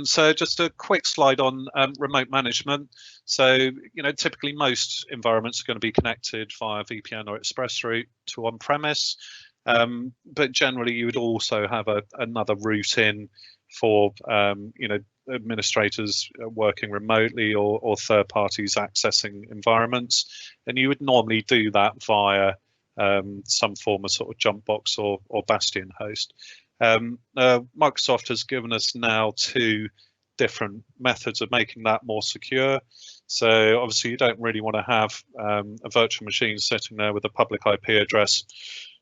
So just a quick slide on remote management. So, typically most environments are going to be connected via VPN or express route to on-premise, but generally you would also have another route in for, administrators working remotely or third parties accessing environments, and you would normally do that via some form of sort of jump box or Bastion host. Microsoft has given us now 2 different methods of making that more secure. So obviously you don't really want to have a virtual machine sitting there with a public IP address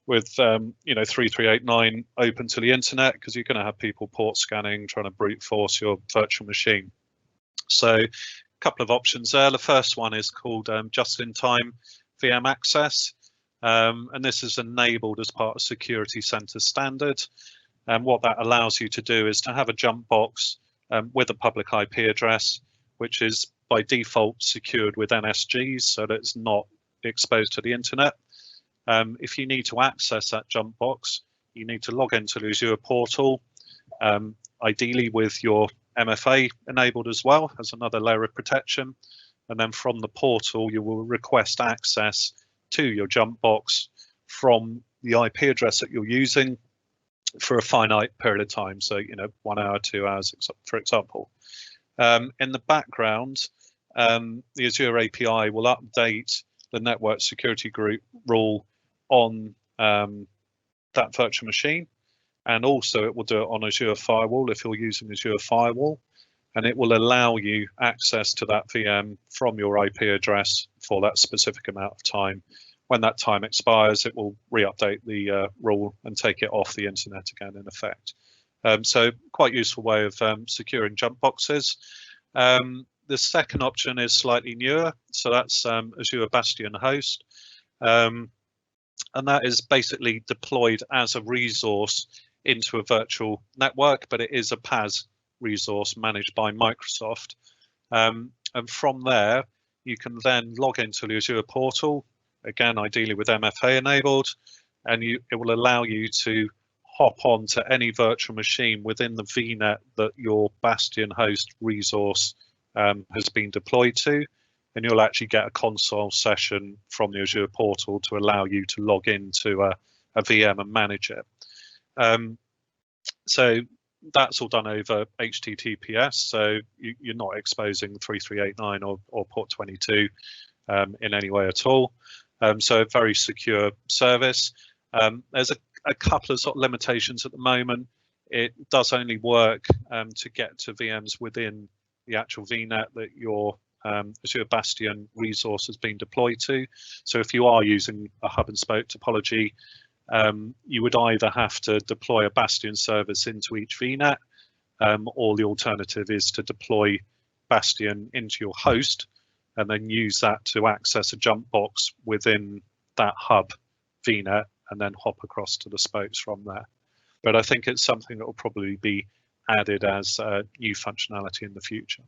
with 3389 open to the internet, because you're going to have people port scanning, trying to brute force your virtual machine. So a couple of options there. The first one is called just-in-time VM access, and this is enabled as part of Security Center standard. And what that allows you to do is to have a jump box with a public IP address, which is by default secured with NSGs so that it's not exposed to the internet. If you need to access that jump box, you need to log into the Azure portal, ideally with your MFA enabled as well as another layer of protection. And then from the portal, you will request access to your jump box from the IP address that you're using for a finite period of time. So, 1 hour, 2 hours, for example. In the background, the Azure API will update the network security group rule on that virtual machine, and also it will do it on Azure Firewall if you're using Azure Firewall, and it will allow you access to that VM from your IP address for that specific amount of time. When that time expires, it will re-update the rule and take it off the internet again, in effect. So quite useful way of securing jump boxes. The second option is slightly newer, so that's Azure Bastion host. And that is basically deployed as a resource into a virtual network, but it is a PaaS resource managed by Microsoft. And from there, you can then log into the Azure portal, again, ideally with MFA enabled, and it will allow you to hop on to any virtual machine within the VNet that your Bastion host resource has been deployed to, and you'll actually get a console session from the Azure portal to allow you to log into a VM and manage it. So that's all done over HTTPS, so you're not exposing 3389 or port 22 in any way at all. So a very secure service. There's a couple of sort of limitations at the moment. It does only work to get to VMs within the actual VNet that your Azure Bastion resource has been deployed to. So if you are using a hub and spoke topology, you would either have to deploy a Bastion service into each VNet, or the alternative is to deploy Bastion into your host and then use that to access a jump box within that hub VNet and then hop across to the spokes from there. But I think it's something that will probably be added as new functionality in the future.